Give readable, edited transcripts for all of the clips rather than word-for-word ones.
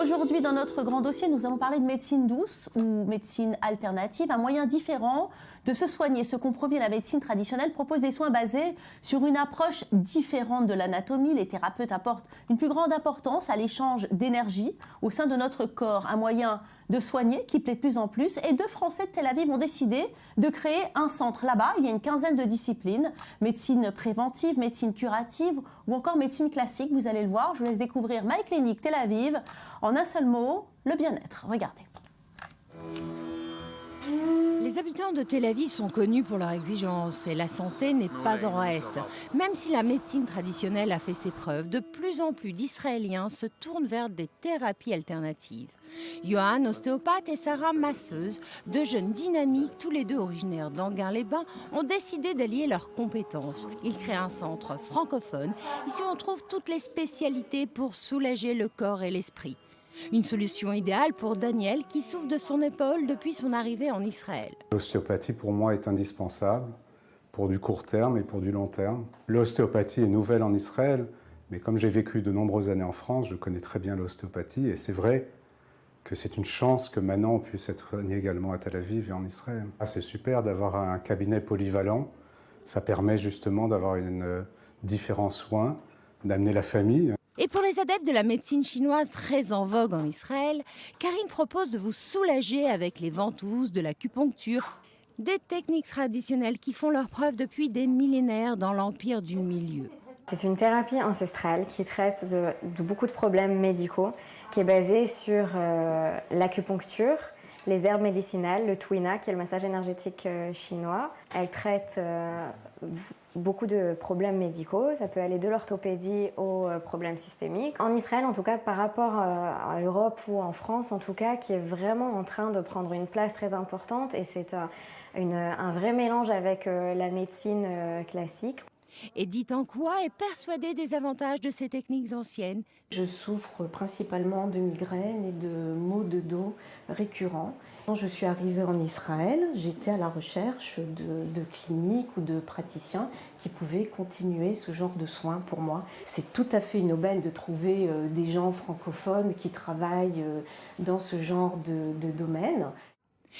Aujourd'hui, dans notre grand dossier, nous allons parler de médecine douce ou médecine alternative, un moyen différent de se soigner. Ce compromis, la médecine traditionnelle propose des soins basés sur une approche différente de l'anatomie. Les thérapeutes apportent une plus grande importance à l'échange d'énergie au sein de notre corps, un moyen de soigner qui plaît de plus en plus. Et 2 Français de Tel Aviv ont décidé de créer un centre là-bas. Il y a une quinzaine de disciplines, médecine préventive, médecine curative ou encore médecine classique. Vous allez le voir, je vous laisse découvrir My Clinic Tel Aviv. En un seul mot, le bien-être. Regardez. Les habitants de Tel Aviv sont connus pour leur exigence et la santé n'est pas en reste. Même si la médecine traditionnelle a fait ses preuves, de plus en plus d'Israéliens se tournent vers des thérapies alternatives. Johan, ostéopathe, et Sarah, masseuse, 2 jeunes dynamiques, tous les 2 originaires d'Anguin-les-Bains, ont décidé d'allier leurs compétences. Ils créent un centre francophone. Ici, on trouve toutes les spécialités pour soulager le corps et l'esprit. Une solution idéale pour Daniel qui souffre de son épaule depuis son arrivée en Israël. L'ostéopathie pour moi est indispensable pour du court terme et pour du long terme. L'ostéopathie est nouvelle en Israël, mais comme j'ai vécu de nombreuses années en France, je connais très bien l'ostéopathie et c'est vrai que c'est une chance que maintenant on puisse être soigné également à Tel Aviv et en Israël. C'est super d'avoir un cabinet polyvalent, ça permet justement d'avoir différents soins, d'amener la famille. Et pour les adeptes de la médecine chinoise très en vogue en Israël, Karine propose de vous soulager avec les ventouses, de l'acupuncture, des techniques traditionnelles qui font leur preuve depuis des millénaires dans l'empire du milieu. C'est une thérapie ancestrale qui traite de beaucoup de problèmes médicaux, qui est basée sur l'acupuncture, les herbes médicinales, le tuina, qui est le massage énergétique chinois. Elle traite beaucoup de problèmes médicaux, ça peut aller de l'orthopédie aux problèmes systémiques. En Israël, en tout cas, par rapport à l'Europe ou en France, en tout cas, qui est vraiment en train de prendre une place très importante et c'est un vrai mélange avec la médecine classique. Edith Ankoua est persuadée des avantages de ces techniques anciennes. Je souffre principalement de migraines et de maux de dos récurrents. Quand je suis arrivée en Israël, j'étais à la recherche de cliniques ou de praticiens qui pouvaient continuer ce genre de soins pour moi. C'est tout à fait une aubaine de trouver des gens francophones qui travaillent dans ce genre de domaine.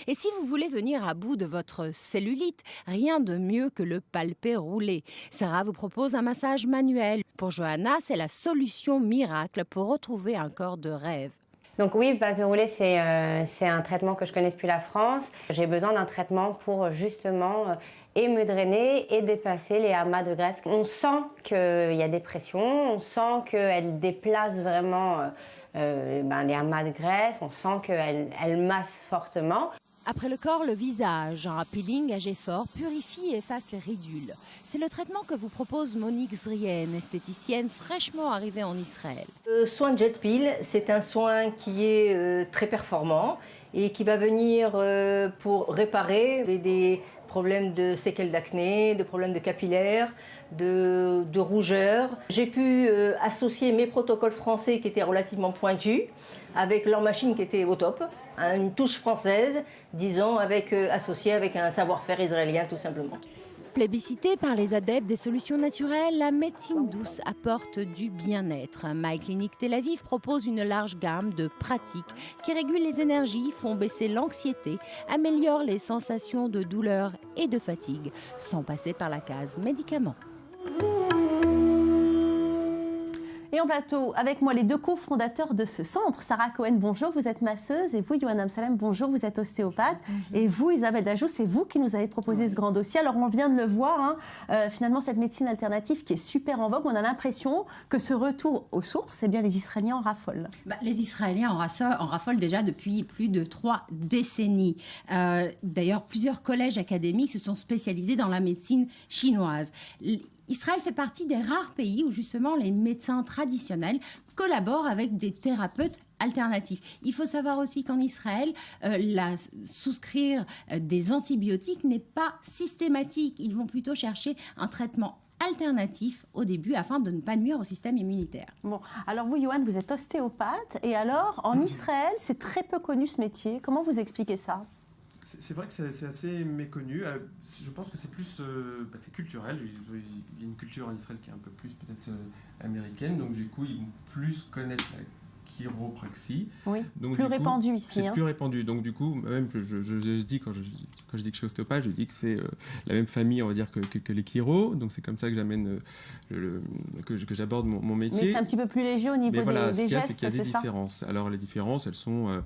Et si vous voulez venir à bout de votre cellulite, rien de mieux que le palpé roulé. Sarah vous propose un massage manuel. Pour Johanna, c'est la solution miracle pour retrouver un corps de rêve. Donc oui, le palpé roulé, c'est un traitement que je connais depuis la France. J'ai besoin d'un traitement pour justement et me drainer et déplacer les amas de graisse. On sent qu'il y a des pressions, on sent qu'elle déplace vraiment les amas de graisse, on sent qu'elle masse fortement. Après le corps, le visage, un peeling âgé fort purifie et efface les ridules. C'est le traitement que vous propose Monique Zrien, esthéticienne fraîchement arrivée en Israël. Le soin Jet Peel, c'est un soin qui est très performant et qui va venir pour réparer des problèmes de séquelles d'acné, de problèmes de capillaires, de rougeur. J'ai pu associer mes protocoles français qui étaient relativement pointus avec leur machine qui était au top, une touche française, disons, associée avec un savoir-faire israélien tout simplement. Plébiscitée par les adeptes des solutions naturelles, la médecine douce apporte du bien-être. My Clinic Tel Aviv propose une large gamme de pratiques qui régulent les énergies, font baisser l'anxiété, améliorent les sensations de douleur et de fatigue, sans passer par la case médicaments. Et en plateau, avec moi, les 2 cofondateurs de ce centre. Sarah Cohen, bonjour, vous êtes masseuse. Et vous, Yohan Amsalem, bonjour, vous êtes ostéopathe. Et vous, Isabelle Dajou, c'est vous qui nous avez proposé ce grand dossier. Alors, on vient de le voir, finalement, cette médecine alternative qui est super en vogue, on a l'impression que ce retour aux sources, eh bien, les Israéliens en raffolent. Les Israéliens en raffolent déjà depuis plus de 3 décennies. D'ailleurs, plusieurs collèges académiques se sont spécialisés dans la médecine chinoise. Israël fait partie des rares pays où justement les médecins traditionnels collaborent avec des thérapeutes alternatifs. Il faut savoir aussi qu'en Israël, souscrire des antibiotiques n'est pas systématique. Ils vont plutôt chercher un traitement alternatif au début afin de ne pas nuire au système immunitaire. Bon, alors vous, Yohan, vous êtes ostéopathe et alors en Israël, c'est très peu connu ce métier. Comment vous expliquez ça ? C'est vrai que c'est assez méconnu. Je pense que c'est plus c'est culturel. Il y a une culture en Israël qui est un peu plus peut-être américaine, donc du coup ils vont plus connaître la chiropraxie. Oui, donc, plus répandu ici. C'est plus répandu. Donc du coup, même que je dis, quand je dis que je suis ostéopathe, je dis que c'est la même famille, on va dire, que les chiros. Donc c'est comme ça que j'amène que j'aborde mon métier. Mais c'est un petit peu plus léger au niveau des gestes, c'est qu'il y a des différences. Alors les différences, elles sont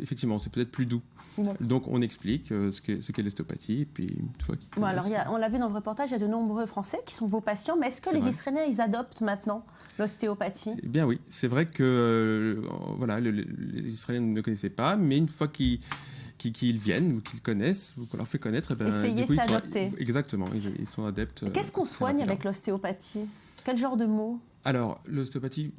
effectivement, c'est peut-être plus doux. Bon. Donc on explique ce qu'est l'ostéopathie. Puis une fois qu'ils connaissent, alors on l'a vu dans le reportage, il y a de nombreux Français qui sont vos patients. Mais est-ce que les Israéliens, ils adoptent maintenant l'ostéopathie? Eh bien oui, c'est vrai que voilà, les Israéliens ne connaissaient pas, mais une fois qu'ils viennent ou qu'ils connaissent ou qu'on leur fait connaître, essayer, c'est adopter. Exactement, ils sont adeptes. Qu'est-ce qu'on soigne avec l'ostéopathie? Quel genre de mots? Alors, l'ostéopathie,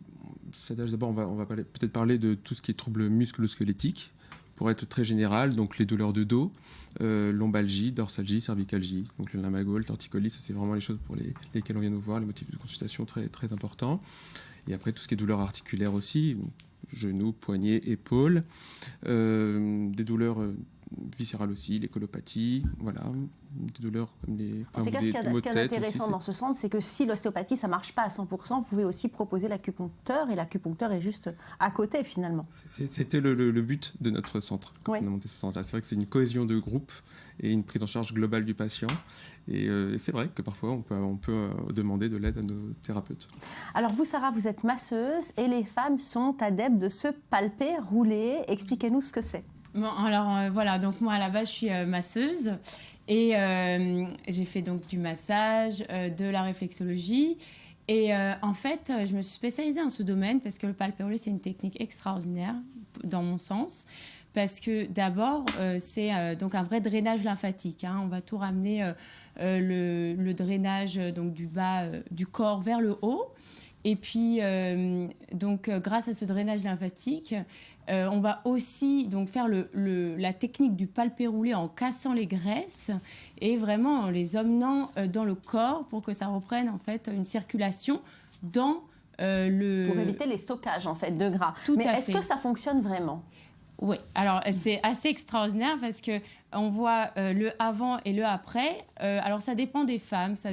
d'abord, on va peut-être parler de tout ce qui est troubles musculo-squelettiques, pour être très général, donc les douleurs de dos, lombalgie, dorsalgie, cervicalgie, donc le lumbago, le torticolis, ça c'est vraiment les choses pour lesquelles on vient nous voir, les motifs de consultation très, très importants. Et après, tout ce qui est douleurs articulaires aussi, genoux, poignets, épaules, des douleurs viscérales aussi, les colopathies, voilà, des douleurs comme les... En tout cas, ce qui est intéressant dans ce centre, c'est que si l'ostéopathie, ça ne marche pas à 100%, vous pouvez aussi proposer l'acupuncteur, et l'acupuncteur est juste à côté, finalement. C'était le but de notre centre, quand on a monté ce centre-là. C'est vrai que c'est une cohésion de groupe et une prise en charge globale du patient. Et c'est vrai que parfois, on peut demander de l'aide à nos thérapeutes. Alors vous, Sarah, vous êtes masseuse et les femmes sont adeptes de se palper, rouler. Expliquez-nous ce que c'est. Bon, alors voilà, donc moi à la base, je suis masseuse et j'ai fait donc du massage, de la réflexologie. Et en fait, je me suis spécialisée dans ce domaine parce que le palper roulé, c'est une technique extraordinaire, dans mon sens. Parce que d'abord, c'est donc un vrai drainage lymphatique. Hein. On va tout ramener le drainage donc, du bas du corps vers le haut. Et puis, donc, grâce à ce drainage lymphatique, on va aussi donc, faire la technique du palpé roulé en cassant les graisses et vraiment en les emmenant dans le corps pour que ça reprenne en fait, une circulation dans le... Pour éviter les stockages en fait, de gras. Mais est-ce que ça fonctionne vraiment ? Oui, alors c'est assez extraordinaire parce qu'on voit le avant et le après. Alors ça dépend des femmes, ça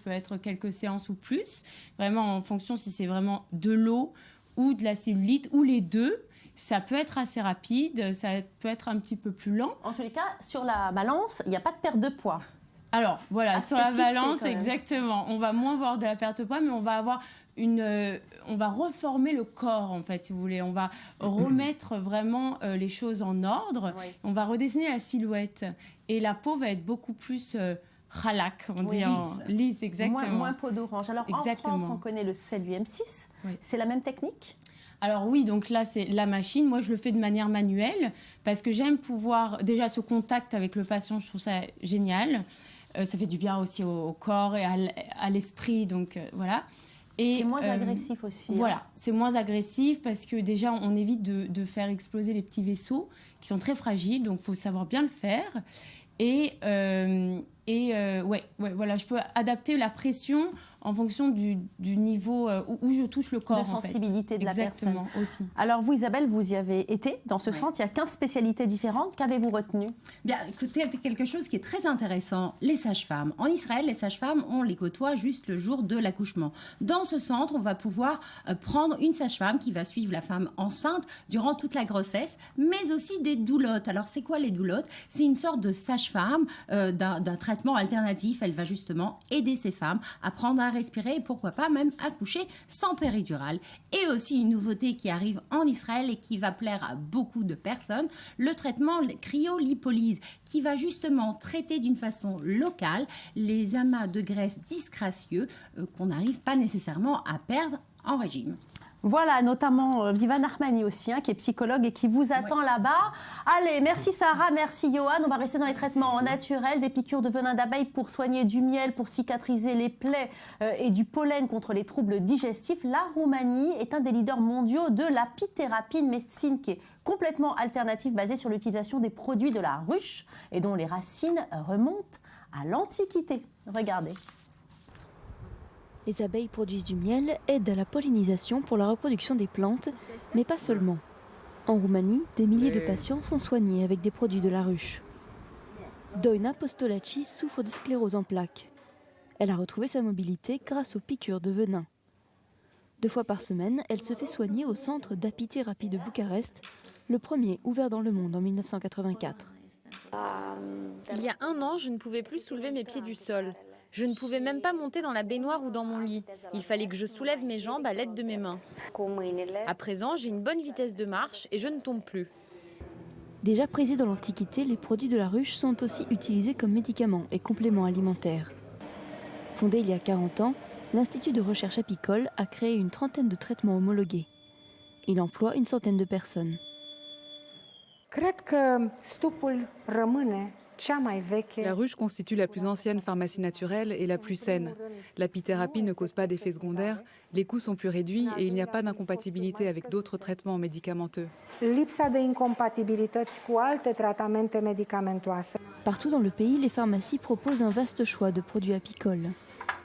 peut être quelques séances ou plus, vraiment en fonction si c'est vraiment de l'eau ou de la cellulite ou les deux. Ça peut être assez rapide, ça peut être un petit peu plus lent. En tous les cas, sur la balance, il n'y a pas de perte de poids. Alors voilà, sur la balance, exactement. On va moins voir de la perte de poids, mais on va avoir on va reformer le corps, en fait, si vous voulez. On va remettre vraiment les choses en ordre. Oui. On va redessiner la silhouette. Et la peau va être beaucoup plus halak, on dit lisse, exactement. Moins peau d'orange. Alors, exactement. En France, on connaît le CELUM6. Oui. C'est la même technique ? Alors oui, donc là, c'est la machine. Moi, je le fais de manière manuelle parce que j'aime pouvoir... Déjà, ce contact avec le patient, je trouve ça génial. Ça fait du bien aussi au corps et à l'esprit, donc voilà. C'est moins agressif aussi. Voilà, c'est moins agressif parce que déjà, on évite de faire exploser les petits vaisseaux qui sont très fragiles, donc il faut savoir bien le faire. Et voilà, je peux adapter la pression en fonction du niveau où je touche le corps. De sensibilité de la personne. Exactement, aussi. Alors vous, Isabelle, vous y avez été dans ce centre. Il y a 15 spécialités différentes. Qu'avez-vous retenu ? Bien, écoutez, quelque chose qui est très intéressant, les sages-femmes. En Israël, les sages-femmes, on les côtoie juste le jour de l'accouchement. Dans ce centre, on va pouvoir prendre une sage-femme qui va suivre la femme enceinte durant toute la grossesse, mais aussi des doulottes. Alors, c'est quoi les doulottes ? C'est une sorte de sage-femme d'un traitement alternatif. Elle va justement aider ces femmes à prendre à respirer et pourquoi pas même accoucher sans péridurale. Et aussi une nouveauté qui arrive en Israël et qui va plaire à beaucoup de personnes, le traitement cryolipolyse qui va justement traiter d'une façon locale les amas de graisse disgracieux qu'on n'arrive pas nécessairement à perdre en régime. Voilà, notamment Viviane Armani aussi, qui est psychologue et qui vous attend là-bas. Allez, merci Sarah, merci Johan. On va rester dans les traitements naturels, des piqûres de venin d'abeille pour soigner du miel, pour cicatriser les plaies et du pollen contre les troubles digestifs. La Roumanie est un des leaders mondiaux de l'apithérapie, une médecine qui est complètement alternative, basée sur l'utilisation des produits de la ruche et dont les racines remontent à l'Antiquité. Regardez. Les abeilles produisent du miel, aident à la pollinisation pour la reproduction des plantes, mais pas seulement. En Roumanie, des milliers de patients sont soignés avec des produits de la ruche. Doina Postolacci souffre de sclérose en plaques. Elle a retrouvé sa mobilité grâce aux piqûres de venin. 2 fois par semaine, elle se fait soigner au centre d'apithérapie de Bucarest, le premier ouvert dans le monde en 1984. Il y a 1 an, je ne pouvais plus soulever mes pieds du sol. Je ne pouvais même pas monter dans la baignoire ou dans mon lit. Il fallait que je soulève mes jambes à l'aide de mes mains. À présent, j'ai une bonne vitesse de marche et je ne tombe plus. Déjà prisés dans l'Antiquité, les produits de la ruche sont aussi utilisés comme médicaments et compléments alimentaires. Fondé il y a 40 ans, l'Institut de recherche apicole a créé une trentaine de traitements homologués. Il emploie une centaine de personnes. La ruche constitue la plus ancienne pharmacie naturelle et la plus saine. L'apithérapie ne cause pas d'effets secondaires, les coûts sont plus réduits et il n'y a pas d'incompatibilité avec d'autres traitements médicamenteux. Partout dans le pays, les pharmacies proposent un vaste choix de produits apicoles.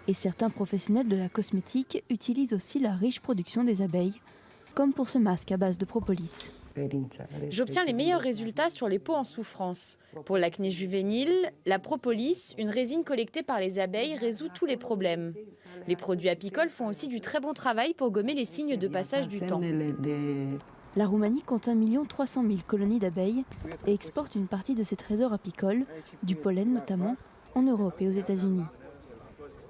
Et certains professionnels de la cosmétique utilisent aussi la riche production des abeilles, comme pour ce masque à base de propolis. J'obtiens les meilleurs résultats sur les peaux en souffrance. Pour l'acné juvénile, la propolis, une résine collectée par les abeilles, résout tous les problèmes. Les produits apicoles font aussi du très bon travail pour gommer les signes de passage du temps. La Roumanie compte 1 300 000 colonies d'abeilles et exporte une partie de ses trésors apicoles, du pollen notamment, en Europe et aux États-Unis.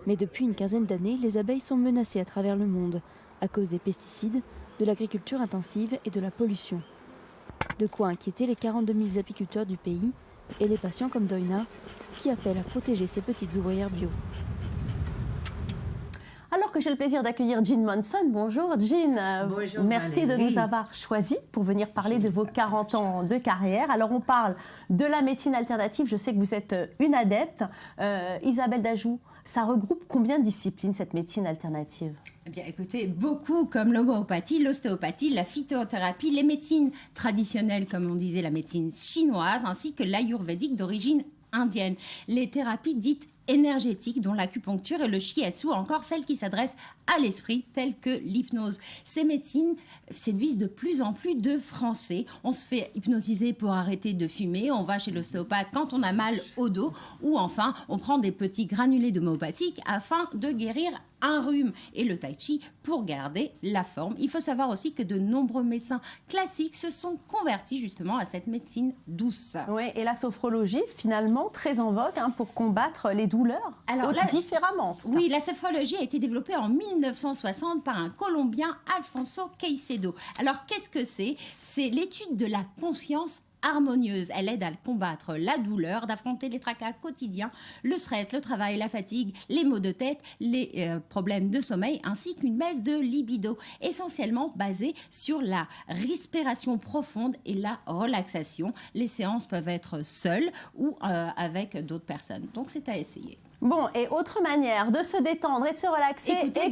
Mais depuis une quinzaine d'années, les abeilles sont menacées à travers le monde à cause des pesticides, de l'agriculture intensive et de la pollution. De quoi inquiéter les 42 000 apiculteurs du pays et les patients comme Doina qui appellent à protéger ces petites ouvrières bio. Alors que j'ai le plaisir d'accueillir Jean Monson. Bonjour Jean. Bonjour, merci Valérie. de nous avoir choisis pour venir parler de vos 40 ans de carrière. Alors on parle de la médecine alternative, je sais que vous êtes une adepte. Isabelle Dajou, ça regroupe combien de disciplines cette médecine alternative ? Eh bien, écoutez, beaucoup comme l'homéopathie, l'ostéopathie, la phytothérapie, les médecines traditionnelles, comme on disait, la médecine chinoise, ainsi que l'ayurvédique d'origine indienne. Les thérapies dites énergétiques, dont l'acupuncture et le shiatsu, encore celles qui s'adressent à l'esprit, telles que l'hypnose. Ces médecines séduisent de plus en plus de Français. On se fait hypnotiser pour arrêter de fumer, on va chez l'ostéopathe quand on a mal au dos, ou enfin, on prend des petits granulés d'homéopathique afin de guérir un rhume et le tai chi pour garder la forme. Il faut savoir aussi que de nombreux médecins classiques se sont convertis justement à cette médecine douce. Oui, et la sophrologie, finalement, très en vogue pour combattre les douleurs. Alors là, différemment. Oui, la sophrologie a été développée en 1960 par un Colombien, Alfonso Caicedo. Alors qu'est-ce que c'est ? C'est l'étude de la conscience harmonieuse. Elle aide à combattre la douleur, d'affronter les tracas quotidiens, le stress, le travail, la fatigue, les maux de tête, les problèmes de sommeil, ainsi qu'une baisse de libido, essentiellement basée sur la respiration profonde et la relaxation. Les séances peuvent être seules ou avec d'autres personnes. Donc c'est à essayer. Bon, et autre manière de se détendre et de se relaxer, écoutez